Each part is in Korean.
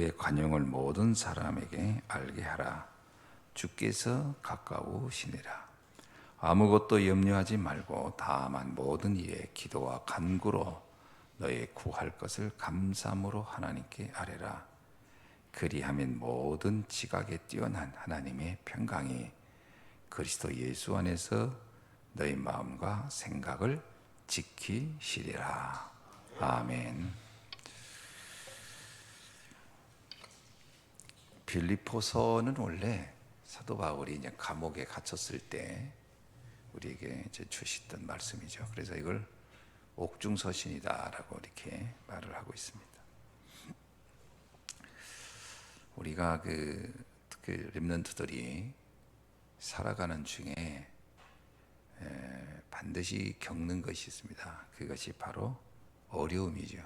너의 관용을 모든 사람에게 알게 하라. 주께서 가까우시니라. 아무것도 염려하지 말고 다만 모든 일에 기도와 간구로 너의 구할 것을 감사함으로 하나님께 아뢰라. 그리하면 모든 지각에 뛰어난 하나님의 평강이 그리스도 예수 안에서 너희 마음과 생각을 지키시리라. 아멘. 빌립보서는 원래 사도 바울이 이제 감옥에 갇혔을 때 우리에게 이제 주시던 말씀이죠. 그래서 이걸 옥중서신이다라고 이렇게 말을 하고 있습니다. 우리가 그 렘넌트들이 살아가는 중에 반드시 겪는 것이 있습니다. 그것이 바로 어려움이죠.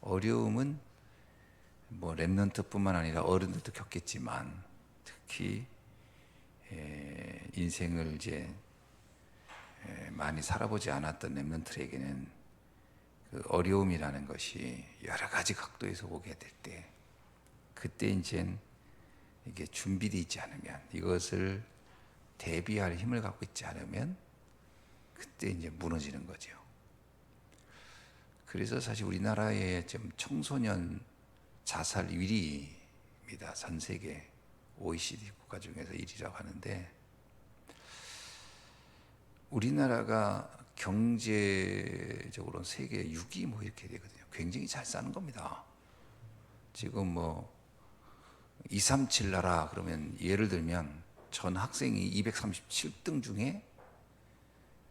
어려움은 뭐 렘넌트뿐만 아니라 어른들도 겪겠지만 특히 인생을 이제 많이 살아보지 않았던 렘넌트에게는 그 어려움이라는 것이 여러 가지 각도에서 오게 될 때, 그때 이제 이게 준비되어 있지 않으면, 이것을 대비할 힘을 갖고 있지 않으면 그때 이제 무너지는 거죠. 그래서 사실 우리나라의 좀 청소년 자살 1위입니다. 전 세계 OECD 국가 중에서 1위라고 하는데, 우리나라가 경제적으로 세계 6위 뭐 이렇게 되거든요. 굉장히 잘 사는 겁니다. 지금 뭐 237 나라 그러면 예를 들면 전 학생이 237등 중에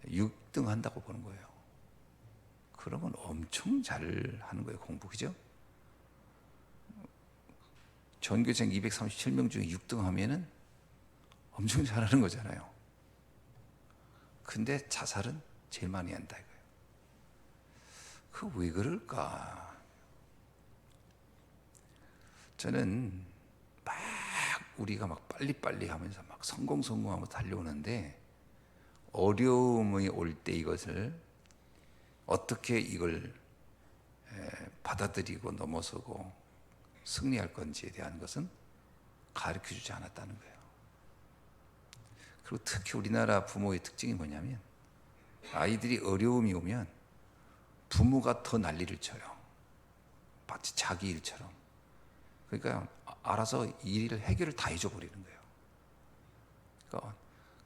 6등 한다고 보는 거예요. 그러면 엄청 잘 하는 거예요, 공부. 그죠? 전교생 237명 중에 6등 하면은 엄청 잘하는 거잖아요. 근데 자살은 제일 많이 한다 이거예요. 그 왜 그럴까? 저는 막 우리가 막 빨리빨리 하면서 막 성공하면서 달려오는데, 어려움이 올 때 이것을 어떻게 이걸 받아들이고 넘어서고 승리할 건지에 대한 것은 가르쳐주지 않았다는 거예요. 그리고 특히 우리나라 부모의 특징이 뭐냐면, 아이들이 어려움이 오면 부모가 더 난리를 쳐요. 마치 자기 일처럼. 그러니까 알아서 일을 해결을 다 해줘 버리는 거예요. 그러니까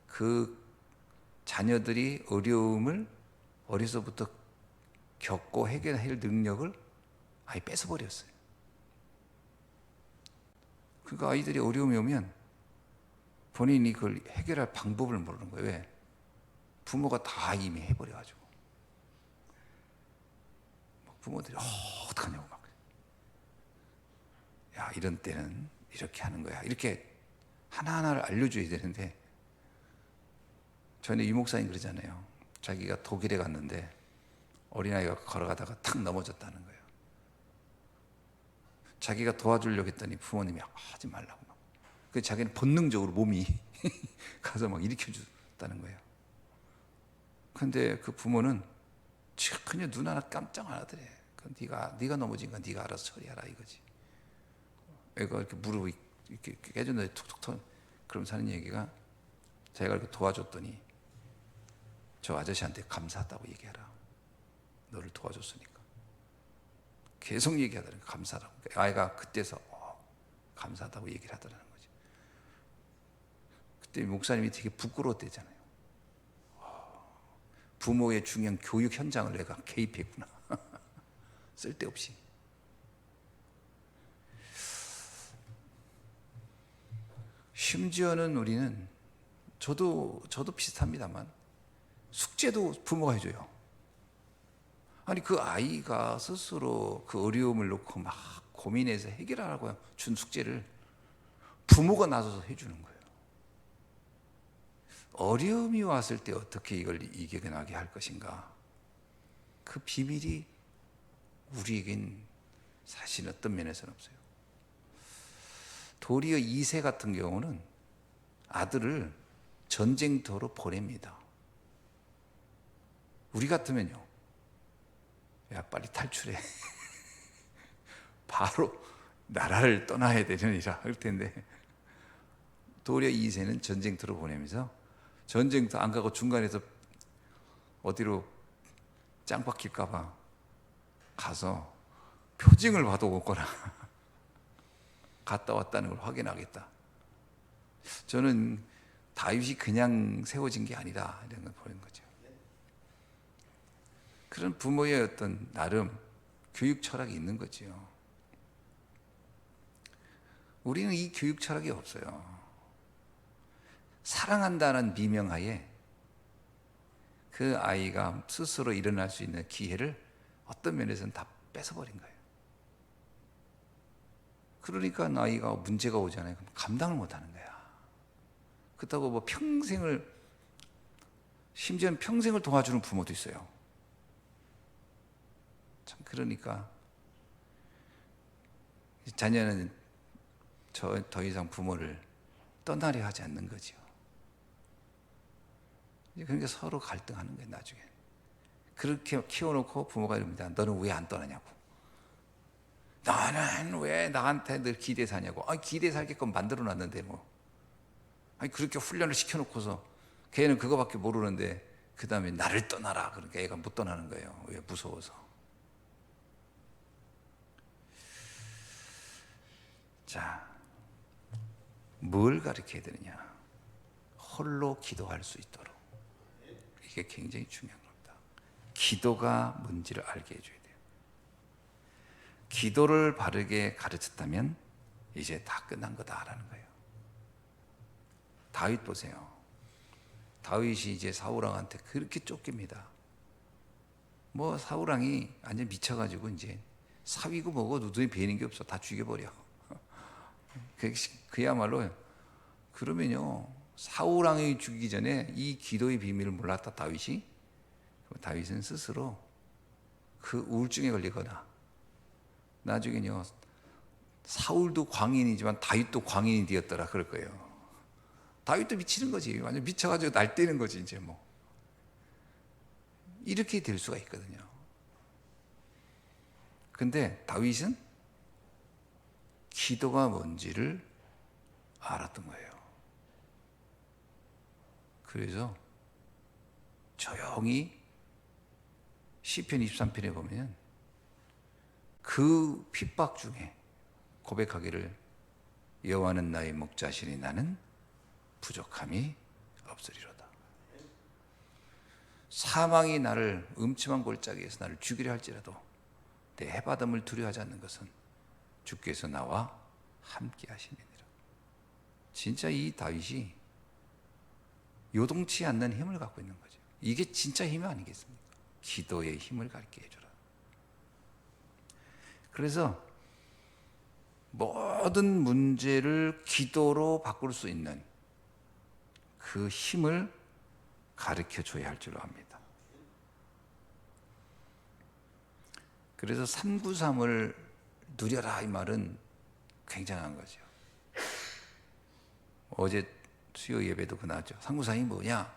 그 자녀들이 어려움을 어려서부터 겪고 해결할 능력을 아예 뺏어버렸어요. 그러니까 아이들이 어려움이 오면 본인이 그걸 해결할 방법을 모르는 거예요. 왜? 부모가 다 이미 해버려가지고. 부모들이 어떡하냐고 막. 야, 이런 때는 이렇게 하는 거야. 이렇게 하나하나를 알려줘야 되는데, 전에 유 목사님 그러잖아요. 자기가 독일에 갔는데 어린아이가 걸어가다가 탁 넘어졌다는 거예요. 자기가 도와주려고 했더니 부모님이 하지 말라고 막. 그 자기는 본능적으로 몸이 가서 막 일으켜줬다는 거예요. 근데 그 부모는 그냥 눈 하나 깜짝 안 하더래. 네가 넘어진 건 네가 알아서 처리하라 이거지. 애가 이렇게 무릎이 이렇게 깨졌는데 툭툭 터. 그럼 사는 얘기가, 자기가 이렇게 도와줬더니 저 아저씨한테 감사하다고 얘기해라. 너를 도와줬으니까. 계속 얘기하더라고요. 감사하다고. 아이가 그때서 감사하다고 얘기를 하더라는 거죠. 그때 목사님이 되게 부끄러웠대잖아요. 부모의 중요한 교육 현장을 내가 개입했구나. 쓸데없이. 심지어는 우리는, 저도 비슷합니다만, 숙제도 부모가 해줘요. 아니 그 아이가 스스로 그 어려움을 놓고 막 고민해서 해결하라고 준 숙제를 부모가 나서서 해주는 거예요. 어려움이 왔을 때 어떻게 이걸 이겨나게 할 것인가, 그 비밀이 우리에겐 사실 어떤 면에서는 없어요. 도리어 2세 같은 경우는 아들을 전쟁터로 보냅니다. 우리 같으면요, 야 빨리 탈출해. 바로 나라를 떠나야 되느니라 할 텐데, 도리어 이새는 전쟁터로 보내면서 전쟁터 안 가고 중간에서 어디로 짱 박힐까 봐 가서 표징을 받아오거나 갔다 왔다는 걸 확인하겠다. 저는 다윗이 그냥 세워진 게 아니다 이런 걸 보는 거죠. 그런 부모의 어떤 나름 교육 철학이 있는 거죠. 우리는 이 교육 철학이 없어요. 사랑한다는 미명하에 그 아이가 스스로 일어날 수 있는 기회를 어떤 면에서는 다 뺏어버린 거예요. 그러니까 아이가 문제가 오잖아요. 그럼 감당을 못하는 거야. 그렇다고 뭐 평생을, 심지어는 평생을 도와주는 부모도 있어요. 참, 그러니까 자녀는 더 이상 부모를 떠나려 하지 않는 거죠. 그러니까 서로 갈등하는 거예요, 나중에. 그렇게 키워놓고 부모가 이럽니다. 너는 왜 안 떠나냐고. 너는 왜 나한테 늘 기대 사냐고. 아니, 기대 살게끔 만들어 놨는데 뭐. 아니, 그렇게 훈련을 시켜놓고서 걔는 그거밖에 모르는데 그 다음에 나를 떠나라. 그러니까 애가 못 떠나는 거예요. 왜? 무서워서. 자, 뭘 가르쳐야 되느냐? 홀로 기도할 수 있도록. 이게 굉장히 중요한 겁니다. 기도가 뭔지를 알게 해줘야 돼요. 기도를 바르게 가르쳤다면 이제 다 끝난 거다라는 거예요. 다윗 보세요. 다윗이 이제 사울왕한테 그렇게 쫓깁니다. 뭐 사울왕이 완전 미쳐가지고 이제 사위고 뭐고 눈에 뵈는 게 없어. 다 죽여버려. 그야말로. 그러면요, 사울왕이 죽이기 전에 이 기도의 비밀을 몰랐다 다윗이. 다윗은 스스로 그 우울증에 걸리거나 나중에는요, 사울도 광인이지만 다윗도 광인이 되었더라 그럴 거예요. 다윗도 미치는 거지. 완전 미쳐가지고 날뛰는 거지 이제 뭐. 이렇게 될 수가 있거든요. 근데 다윗은 기도가 뭔지를 알았던 거예요. 그래서 조용히 시편 23편에 보면 그 핍박 중에 고백하기를 여호와는 나의 목자시니 나는 부족함이 없으리로다. 사망이 나를 음침한 골짜기에서 나를 죽이려 할지라도 내 해바람을 두려워하지 않는 것은 주께서 나와 함께 하심이니라. 진짜 이 다윗이 요동치 않는 힘을 갖고 있는 거죠. 이게 진짜 힘이 아니겠습니까? 기도의 힘을 가르쳐 주라. 그래서 모든 문제를 기도로 바꿀 수 있는 그 힘을 가르쳐 줘야 할 줄로 압니다. 그래서 393을 누려라 이 말은 굉장한 거죠. 어제 수요 예배도 그 나왔죠. 393이 뭐냐?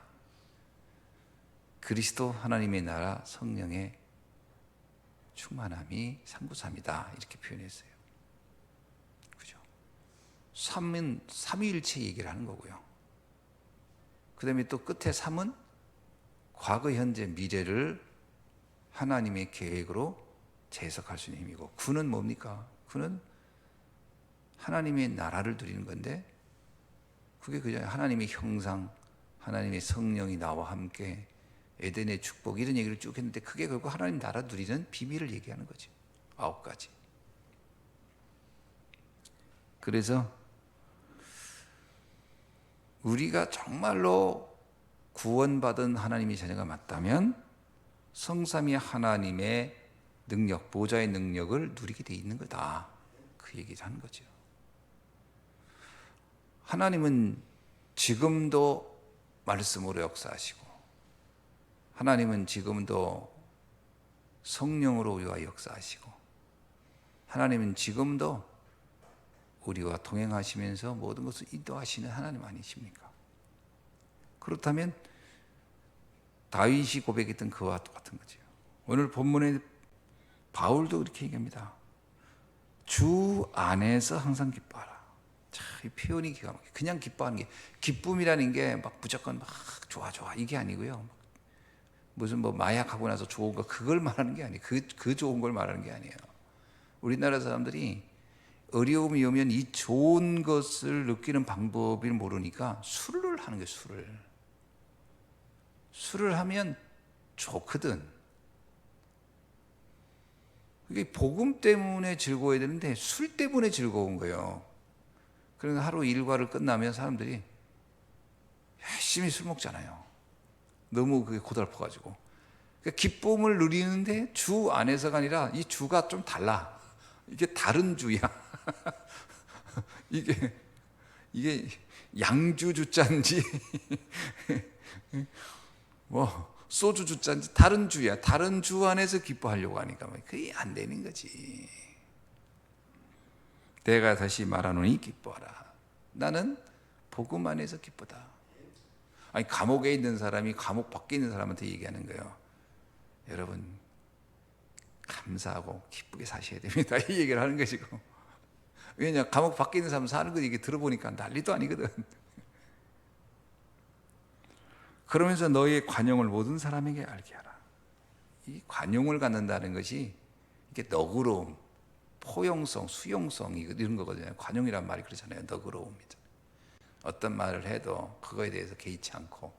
그리스도 하나님의 나라 성령의 충만함이 393이다 이렇게 표현했어요. 그죠? 3은 삼위일체 얘기를 하는 거고요. 그 다음에 또 끝에 3은 과거, 현재, 미래를 하나님의 계획으로 재해석할 수 있는 힘이고, 9는 뭡니까? 9는 하나님의 나라를 누리는 건데, 그게 그냥 하나님의 형상, 하나님의 성령이 나와 함께 에덴의 축복 이런 얘기를 쭉 했는데, 그게 결국 하나님 나라 누리는 비밀을 얘기하는 거죠. 9가지. 그래서 우리가 정말로 구원받은 하나님의 자녀가 맞다면 성삼위 하나님의 능력, 보좌의 능력을 누리게 돼 있는 거다. 그 얘기를 하는 거죠. 하나님은 지금도 말씀으로 역사하시고, 하나님은 지금도 성령으로 우리와 역사하시고, 하나님은 지금도 우리와 동행하시면서 모든 것을 인도하시는 하나님 아니십니까? 그렇다면 다윗이 고백했던 그와 똑같은 거죠. 오늘 본문에 바울도 그렇게 얘기합니다. 주 안에서 항상 기뻐하라. 참, 이 표현이 기가 막혀. 그냥 기뻐하는 게, 기쁨이라는 게 막 무조건 막 좋아 이게 아니고요. 무슨 뭐 마약하고 나서 좋은 거 그걸 말하는 게 아니에요. 그 좋은 걸 말하는 게 아니에요. 우리나라 사람들이 어려움이 오면 이 좋은 것을 느끼는 방법을 모르니까 술을 하는 거예요. 술을 하면 좋거든. 이게 복음 때문에 즐거워야 되는데 술 때문에 즐거운 거예요. 그러니까 하루 일과를 끝나면 사람들이 열심히 술 먹잖아요. 너무 그게 고달퍼가지고. 그러니까 기쁨을 누리는데 주 안에서가 아니라 이 주가 좀 달라. 이게 다른 주야. 이게 양주 주짠지 뭐 소주 주짠지 다른 주야. 다른 주 안에서 기뻐하려고 하니까 그게 안 되는 거지. 내가 다시 말하노니 기뻐하라. 나는 복음 안에서 기쁘다. 아니 감옥에 있는 사람이 감옥 밖에 있는 사람한테 얘기하는 거예요. 여러분 감사하고 기쁘게 사셔야 됩니다. 이 얘기를 하는 것이고. 왜냐 감옥 밖에 있는 사람 사는 거 이게 들어보니까 난리도 아니거든. 그러면서 너의 관용을 모든 사람에게 알게 하라. 이 관용을 갖는다는 것이 이게 너그러움, 포용성, 수용성 이런 거거든요. 관용이란 말이 그렇잖아요. 너그러움이죠. 어떤 말을 해도 그거에 대해서 개의치 않고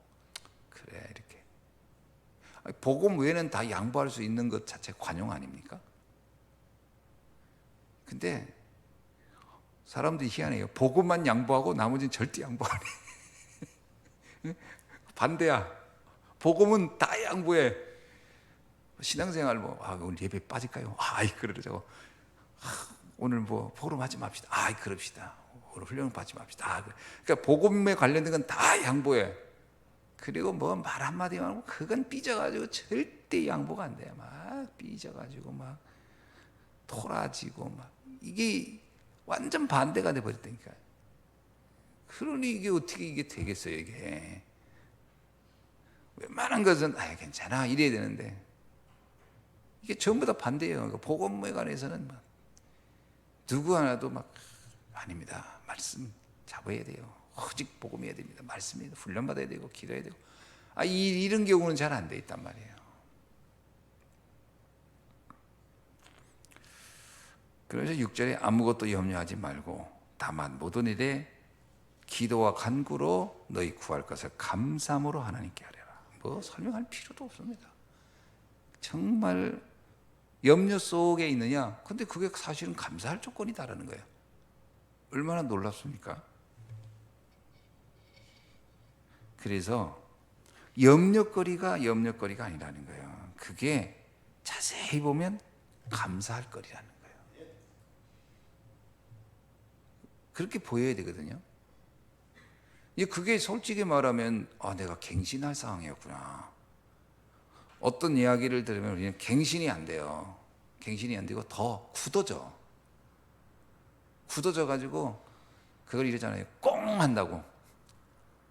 그래 이렇게. 복음 외에는 다 양보할 수 있는 것 자체 관용 아닙니까? 근데 사람들이 희한해요. 복음만 양보하고 나머지는 절대 양보 안 해. 반대야. 복음은 다 양보해. 신앙생활 오늘 예배 빠질까요? 그러죠. 오늘 복음 하지 맙시다. 그럽시다. 오늘 훈련 받지 맙시다. 그러니까 복음에 관련된 건 다 양보해. 그리고 말 한마디 말고 그건 삐져가지고 절대 양보가 안 돼. 막 삐져가지고 막 토라지고 막 이게 완전 반대가 돼 버렸다니까. 그러니 이게 어떻게 이게 되겠어요 이게. 웬만한 것은 괜찮아 이래야 되는데 이게 전부 다 반대예요. 복음에 관해서는 누구 하나도 아닙니다. 말씀 잡아야 돼요. 오직 복음해야 됩니다. 말씀해야 돼요. 훈련받아야 되고 기도해야 되고 이런 경우는 잘 안 돼 있단 말이에요. 그래서 6절에 아무것도 염려하지 말고 다만 모든 일에 기도와 간구로 너희 구할 것을 감사함으로 하나님께 하려라. 설명할 필요도 없습니다. 정말 염려 속에 있느냐? 근데 그게 사실은 감사할 조건이다라는 거예요. 얼마나 놀랍습니까? 그래서 염려거리가 아니라는 거예요. 그게 자세히 보면 감사할 거리라는 거예요. 그렇게 보여야 되거든요. 그게 솔직히 말하면 내가 갱신할 상황이었구나. 어떤 이야기를 들으면 우리는 갱신이 안 돼요. 갱신이 안 되고 더 굳어져 가지고 그걸 이러잖아요. 꽁 한다고.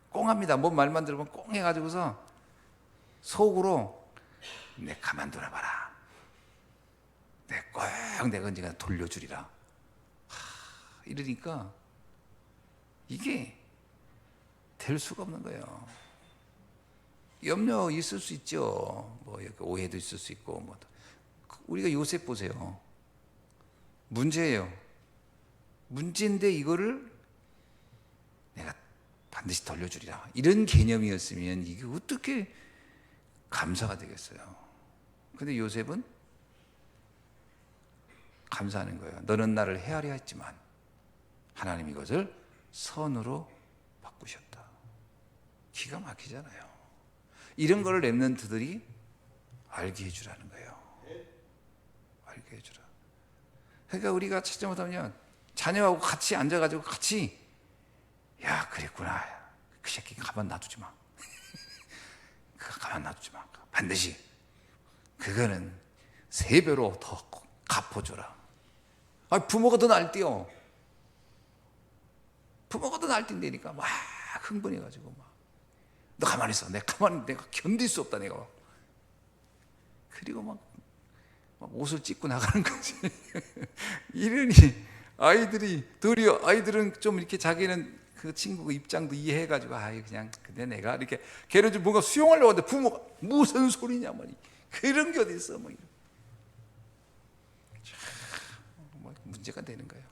꽁합니다. 뭔 말만 들으면 꽁 해가지고서 속으로 내 가만둬라 봐라. 내가 언젠가 돌려주리라. 이러니까 이게 될 수가 없는 거예요. 염려 있을 수 있죠. 오해도 있을 수 있고 우리가 요셉 보세요. 문제예요. 문제인데 이거를 내가 반드시 돌려주리라. 이런 개념이었으면 이게 어떻게 감사가 되겠어요. 근데 요셉은 감사하는 거예요. 너는 나를 헤아려 했지만 하나님이 이것을 선으로 바꾸셨다. 기가 막히잖아요. 이런 걸 렘넌트들이 알게 해주라는 거예요. 알게 해주라. 그러니까 우리가 찾지 못하면 자녀하고 같이 앉아가지고 같이 그랬구나. 그 새끼 가만 놔두지 마. 그거 가만 놔두지 마. 반드시 그거는 3배로 더 갚아줘라. 부모가 더 날뛰어. 부모가 더 날뛴다니까 막 흥분해가지고 너 가만히 있어. 내가 견딜 수 없다. 내가. 그리고 막 옷을 찢고 나가는 거지. 이러니 아이들은 좀 이렇게 자기는 그 친구 입장도 이해해가지고 그냥 근데 내가 이렇게 걔를 좀 뭔가 수용하려고 하는데 부모가 무슨 소리냐 뭐 그런 게 어디 있어 뭐 문제가 되는 거예요.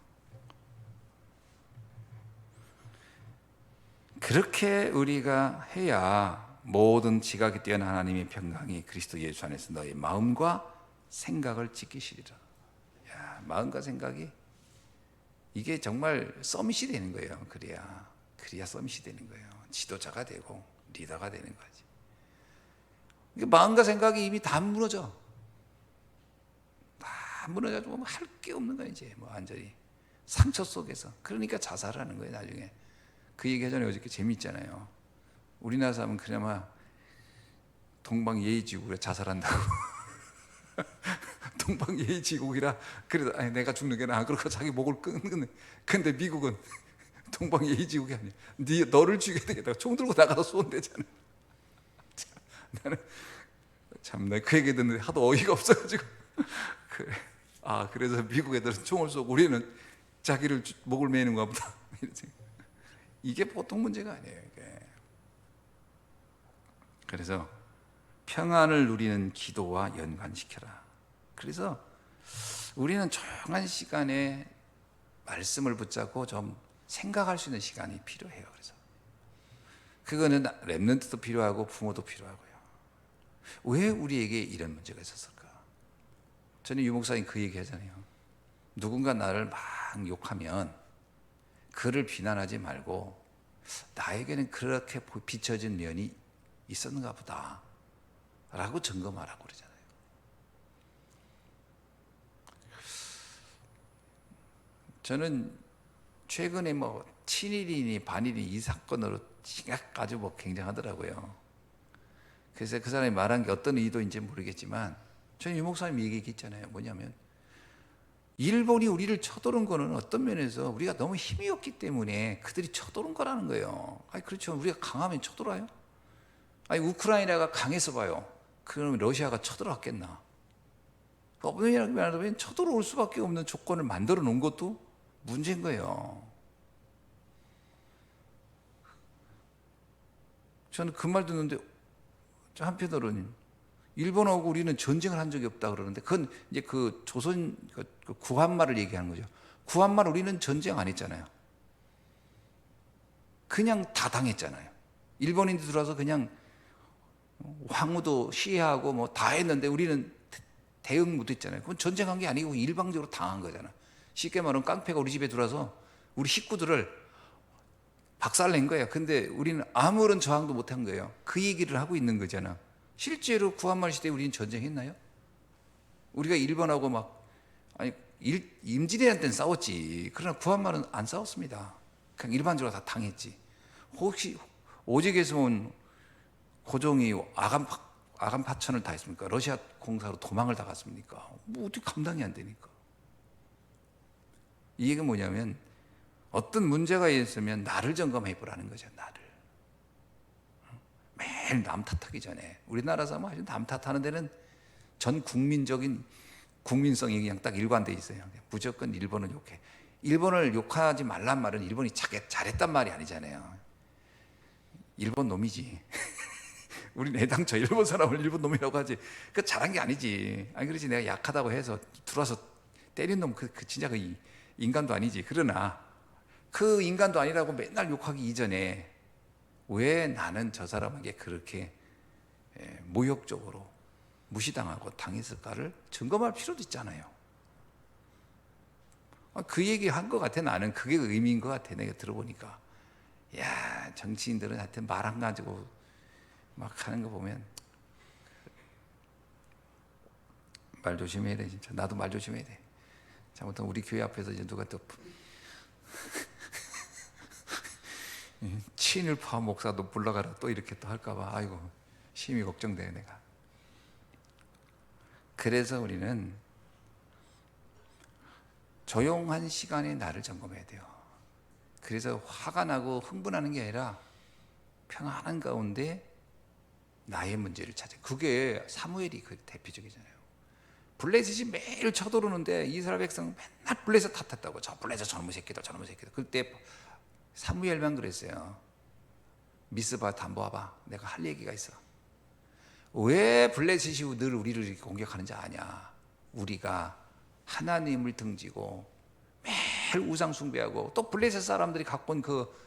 그렇게 우리가 해야 모든 지각이 뛰어난 하나님의 평강이 그리스도 예수 안에서 너의 마음과 생각을 지키시리라. 야, 마음과 생각이 이게 정말 서밋이 되는 거예요. 그래야 서밋이 되는 거예요. 지도자가 되고 리더가 되는 거지. 마음과 생각이 이미 다 무너져. 다 무너져가지고 할 게 없는 거야 이제 완전히 상처 속에서. 그러니까 자살하는 거예요 나중에. 그 얘기 하잖아요. 어저께 재미있잖아요. 우리나라 사람은 그나마 동방예의지국이라 자살한다고. 동방예의지국이라 그래도 내가 죽는 게 나아 그러고 자기 목을 끊는. 근데 미국은 동방예의지국이 아니야. 너를 죽여야 되겠다. 총 들고 나가서 쏜대잖아. 나는 참나 그 얘기 듣는데 하도 어이가 없어가지고 그래. 그래서 미국 애들은 총을 쏘고 우리는 자기를 목을 매는가 보다. 이게 보통 문제가 아니에요. 이게. 그래서 평안을 누리는 기도와 연관시켜라. 그래서 우리는 조용한 시간에 말씀을 붙잡고 좀 생각할 수 있는 시간이 필요해요. 그래서 그거는 렘넌트도 필요하고 부모도 필요하고요. 왜 우리에게 이런 문제가 있었을까? 저는 유 목사님 그 얘기 하잖아요. 누군가 나를 막 욕하면 그를 비난하지 말고 나에게는 그렇게 비춰진 면이 있었는가 보다 라고 점검하라고 그러잖아요. 저는 최근에 친일이니 반일이니 이 사건으로 아주 굉장하더라고요. 그래서 그 사람이 말한 게 어떤 의도인지 모르겠지만 저는 유 목사님 얘기했잖아요. 뭐냐면 일본이 우리를 쳐들은 거는 어떤 면에서 우리가 너무 힘이 없기 때문에 그들이 쳐들은 거라는 거예요. 그렇죠. 우리가 강하면 쳐들어요? 우크라이나가 강해서 봐요. 그러면 러시아가 쳐들어왔겠나? 어머니라고 말하면 쳐들어올 수밖에 없는 조건을 만들어 놓은 것도 문제인 거예요. 저는 그 말 듣는데 한편으로는 일본하고 우리는 전쟁을 한 적이 없다 그러는데 그건 이제 그 조선 그 구한말을 얘기하는 거죠. 구한말 우리는 전쟁 안 했잖아요. 그냥 다 당했잖아요. 일본인들 들어와서 그냥 황후도 시해하고 다 했는데 우리는 대응 못 했잖아요. 그건 전쟁한 게 아니고 일방적으로 당한 거잖아. 쉽게 말하면 깡패가 우리 집에 들어와서 우리 식구들을 박살낸 거예요. 근데 우리는 아무런 저항도 못 한 거예요. 그 얘기를 하고 있는 거잖아. 실제로 구한말 시대에 우리는 전쟁했나요? 우리가 일본하고 임진왜란 때는 싸웠지. 그러나 구한말은 안 싸웠습니다. 그냥 일반적으로 다 당했지. 혹시 오직에서 온 고종이 아간 파천을 다 했습니까? 러시아 공사로 도망을 다 갔습니까? 어떻게 감당이 안 되니까. 이 얘기가 뭐냐면 어떤 문제가 있으면 나를 점검해 보라는 거죠. 나를. 매일 남 탓하기 전에. 우리나라 사람은 아주 남 탓하는 데는 전 국민적인 국민성이 그냥 딱 일관돼 있어요. 무조건 일본을 욕해. 일본을 욕하지 말란 말은 일본이 잘했단 말이 아니잖아요. 일본 놈이지. 우리는 애당초 일본 사람을 일본 놈이라고 하지. 그 잘한 게 아니지. 그렇지 내가 약하다고 해서 들어와서 때린 놈 그 진짜 그 인간도 아니지. 그러나 그 인간도 아니라고 맨날 욕하기 이전에 왜 나는 저 사람에게 그렇게 모욕적으로 무시당하고 당했을까를 점검할 필요도 있잖아요. 그 얘기 한 것 같아. 나는 그게 의미인 것 같아. 내가 들어보니까 야 정치인들은 하여튼 말 안 가지고 막 하는 거 보면 말 조심해야 돼. 진짜 나도 말 조심해야 돼. 잘못하면 우리 교회 앞에서 이제 누가 또 친일파 목사도 불러가라 또 이렇게 또 할까봐 아이고 심히 걱정돼요 내가. 그래서 우리는 조용한 시간에 나를 점검해야 돼요. 그래서 화가 나고 흥분하는 게 아니라 평안한 가운데 나의 문제를 찾아. 그게 사무엘이 그 대표적이잖아요. 블레셋이 매일 쳐들어오는데 이스라엘 백성은 맨날 블레셋 탓했다고. 저 블레셋 저놈의 새끼들 저놈의 새끼들. 그때 사무엘만 그랬어요. 미스바 담보 와봐. 내가 할 얘기가 있어. 왜 블레셋이 늘 우리를 이렇게 공격하는지 아냐. 우리가 하나님을 등지고 매일 우상 숭배하고 또 블레셋 사람들이 갖고 온 그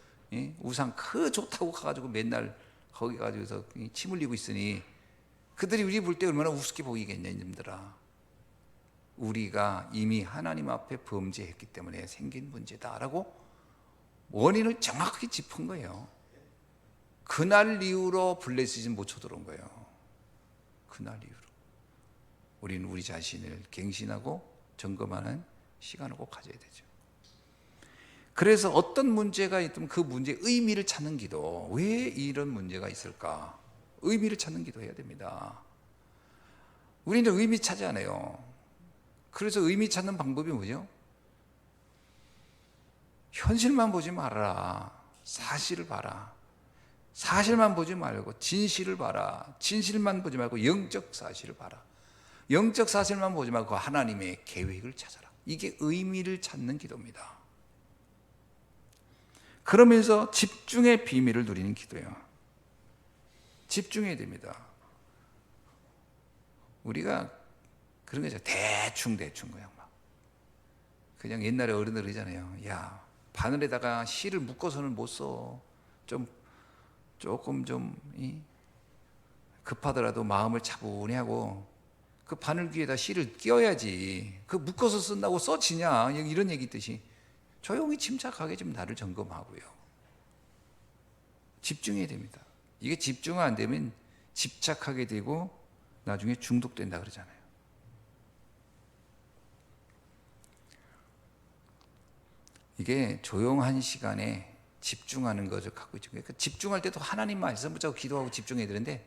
우상 그 좋다고 가가지고 맨날 거기 가지고서 침 흘리고 있으니 그들이 우리 볼 때 얼마나 우습게 보이겠냐 이놈들아. 우리가 이미 하나님 앞에 범죄했기 때문에 생긴 문제다라고 원인을 정확하게 짚은 거예요. 그날 이후로 블레셋은 못 쳐들어온 거예요. 그날 이후로 우리는 우리 자신을 갱신하고 점검하는 시간을 꼭 가져야 되죠. 그래서 어떤 문제가 있든 그 문제의 의미를 찾는 기도. 왜 이런 문제가 있을까? 의미를 찾는 기도 해야 됩니다. 우리는 의미 찾아내요. 그래서 의미 찾는 방법이 뭐죠? 현실만 보지 말아라. 사실을 봐라. 사실만 보지 말고 진실을 봐라. 진실만 보지 말고 영적 사실을 봐라. 영적 사실만 보지 말고 하나님의 계획을 찾아라. 이게 의미를 찾는 기도입니다. 그러면서 집중의 비밀을 누리는 기도예요. 집중해야 됩니다. 우리가 그런 거죠. 대충 그냥 막 그냥 옛날에 어른들 그러잖아요. 야, 바늘에다가 실을 묶어서는 못 써. 조금 급하더라도 마음을 차분히 하고 그 바늘 귀에다 실을 끼워야지. 그 묶어서 쓴다고 써지냐? 이런 얘기 있듯이 조용히 침착하게 좀 나를 점검하고요. 집중해야 됩니다. 이게 집중 안 되면 집착하게 되고 나중에 중독된다 그러잖아요. 이게 조용한 시간에 집중하는 것을 갖고 있죠. 그러니까 집중할 때도 하나님 말씀 붙잡고 기도하고 집중해야 되는데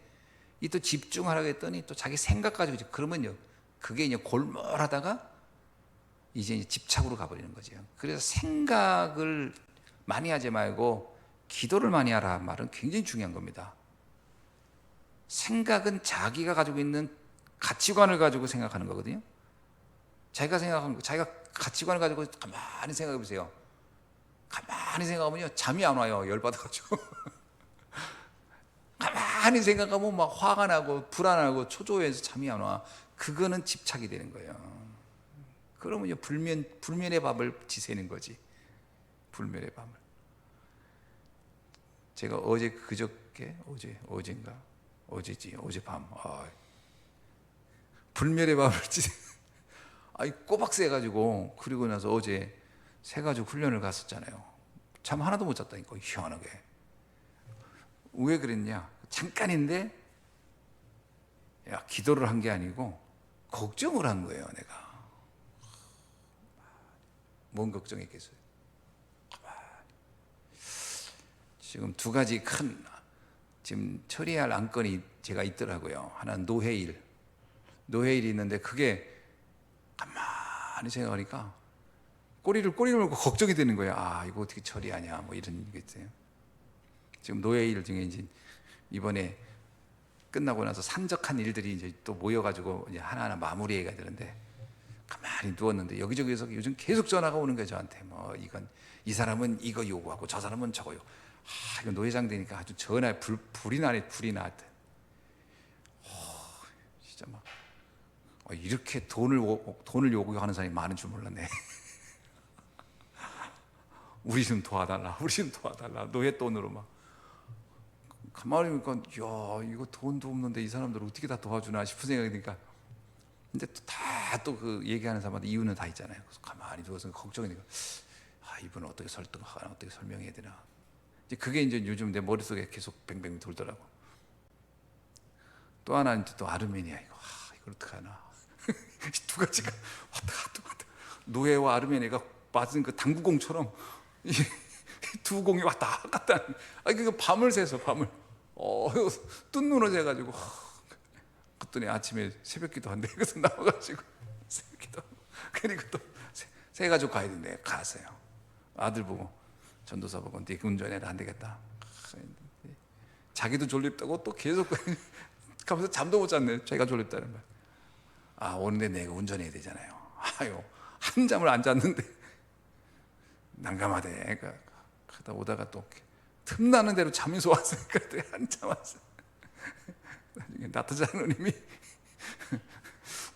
이 또 집중하라고 했더니 또 자기 생각 가지고 그러면요 그게 이제 골몰하다가 이제 집착으로 가버리는 거죠. 그래서 생각을 많이 하지 말고 기도를 많이 하라 말은 굉장히 중요한 겁니다. 생각은 자기가 가지고 있는 가치관을 가지고 생각하는 거거든요. 자기가 생각하는 거, 자기가 가치관을 가지고 가만히 생각해 보세요. 가만히 생각하면요 잠이 안 와요. 열받아가지고 가만히 생각하면 막 화가 나고 불안하고 초조해서 잠이 안 와. 그거는 집착이 되는 거예요. 그러면요 불면의 밥을 지새는 거지. 불면의 밤을. 제가 어젯밤 불면의 밥을 지새. 꼬박 새가지고 그리고 나서 어제 새가지고 훈련을 갔었잖아요. 잠 하나도 못 잤다니까 희한하게. 왜 그랬냐? 잠깐인데 기도를 한 게 아니고 걱정을 한 거예요. 내가 뭔 걱정했겠어요? 지금 두 가지 큰 지금 처리할 안건이 제가 있더라고요. 하나는 노회일이 있는데 그게 가만히 생각하니까 꼬리를 물고 걱정이 되는 거예요. 이거 어떻게 처리하냐 뭐 이런 게 있어요. 지금 노예일 중에 이제 이번에 끝나고 나서 산적한 일들이 이제 또 모여가지고 이제 하나하나 마무리해야 되는데 가만히 누웠는데 여기저기서 요즘 계속 전화가 오는 거예요. 저한테 이 사람은 이거 요구하고 저 사람은 저거요. 이거 노회장 되니까 아주 전화에 불이 나왔대. 진짜 막 이렇게 돈을 요구하는 사람이 많은 줄 몰랐네. 우리 좀 도와달라. 노예 돈으로 막. 가만히 보니까 이거 돈도 없는데 이 사람들 어떻게 다 도와주나 싶은 생각이 드니까 근데 또 그 얘기하는 사람마다 이유는 다 있잖아요. 그래서 가만히 누워서 걱정이 되니까 이분은 어떻게 설득하나 어떻게 설명해야 되나. 이제 그게 이제 요즘 내 머릿속에 계속 뱅뱅 돌더라고. 또 하나는 또 아르메니아 이걸 어떡하나. 두 가지가 왔다 갔다 노예와 아르메니아가 맞은 그 당구공처럼 두 공이 왔다 갔다. 그러니까 밤을 새서 뜬 눈을 새가지고 그랬더니 아침에 새벽기도 한대. 그래서 나와가지고 새벽기도 그리고 또 새가지고 가야 된대. 갔어요. 아들 보고 전도사 보고 네 운전해라 안 되겠다. 자기도 졸립다고 또 계속 가면서 잠도 못 잤네. 자기가 졸립다는 거야. 오는데 내가 운전해야 되잖아요. 아유, 한잠을 안 잤는데 난감하대. 그러다 오다가 또 틈나는 대로 잠이 왔으니까 한참 왔어. 나중에 나타자노님이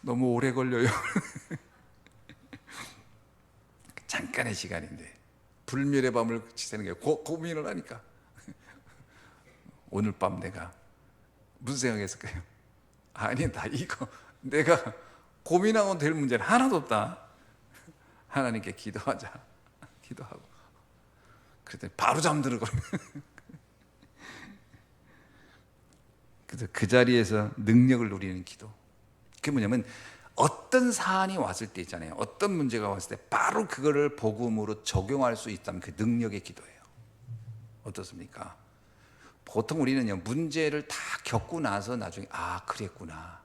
너무 오래 걸려요. 잠깐의 시간인데 불멸의 밤을 지새는 게 고민을 하니까 오늘 밤 내가 무슨 생각했을까요? 아니, 나 이거 내가 고민하고 될 문제는 하나도 없다. 하나님께 기도하자. 기도하고 그랬더니 바로 잠들고 그래서 그 자리에서 능력을 누리는 기도. 그게 뭐냐면 어떤 사안이 왔을 때 있잖아요. 어떤 문제가 왔을 때 바로 그거를 복음으로 적용할 수 있다는 그 능력의 기도예요. 어떻습니까? 보통 우리는요, 문제를 다 겪고 나서 나중에 그랬구나.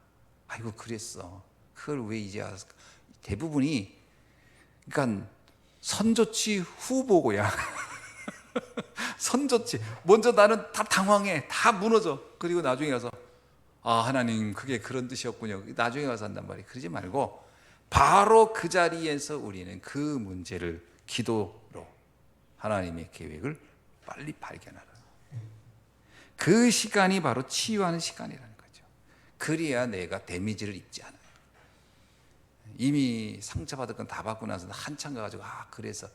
아이고 그랬어. 그걸 왜 이제 알았을까? 대부분이 그러니까 선조치 후보고야. 선조치. 먼저 나는 다 당황해. 다 무너져. 그리고 나중에 가서 하나님 그게 그런 뜻이었군요. 나중에 가서 한단 말이에요. 그러지 말고 바로 그 자리에서 우리는 그 문제를 기도로 하나님의 계획을 빨리 발견하라. 그 시간이 바로 치유하는 시간이라는 거죠. 그래야 내가 데미지를 입지 않아요. 이미 상처받을 건 다 받고 나서 한참 가가지고 그래서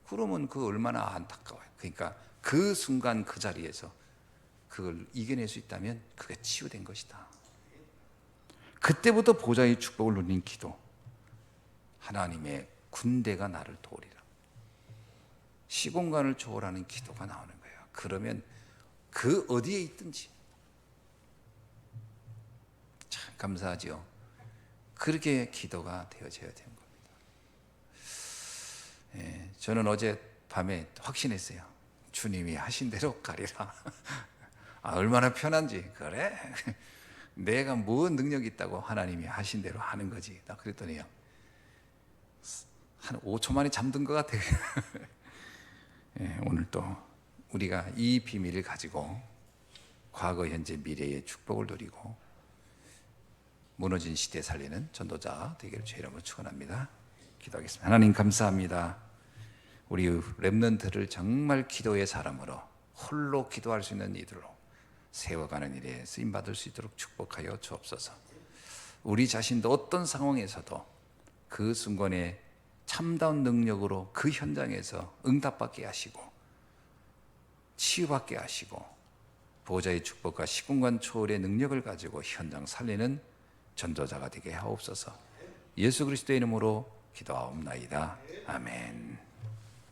그러면 그 얼마나 안타까워요. 그러니까 그 순간 그 자리에서 그걸 이겨낼 수 있다면 그게 치유된 것이다. 그때부터 보좌의 축복을 누린 기도. 하나님의 군대가 나를 도우리라. 시공간을 초월하는 기도가 나오는 거예요. 그러면 그 어디에 있든지 참 감사하죠. 그렇게 기도가 되어져야 되는 겁니다. 저는 어제 밤에 확신했어요. 주님이 하신 대로 가리라. 얼마나 편한지. 그래 내가 뭔 능력이 있다고 하나님이 하신 대로 하는 거지. 나 그랬더니요, 한 5초 만에 잠든 것 같아요. 오늘 또 우리가 이 비밀을 가지고 과거, 현재, 미래의 축복을 누리고 무너진 시대 살리는 전도자 되기를 주의 이름으로 축원합니다. 기도하겠습니다. 하나님 감사합니다. 우리 렘넌트를 정말 기도의 사람으로 홀로 기도할 수 있는 이들로 세워가는 일에 쓰임받을 수 있도록 축복하여 주옵소서. 우리 자신도 어떤 상황에서도 그 순간에 참다운 능력으로 그 현장에서 응답받게 하시고 치유받게 하시고 보호자의 축복과 시공간 초월의 능력을 가지고 현장 살리는 전도자가 되게 하옵소서. 예수 그리스도의 이름으로 기도하옵나이다. 아멘.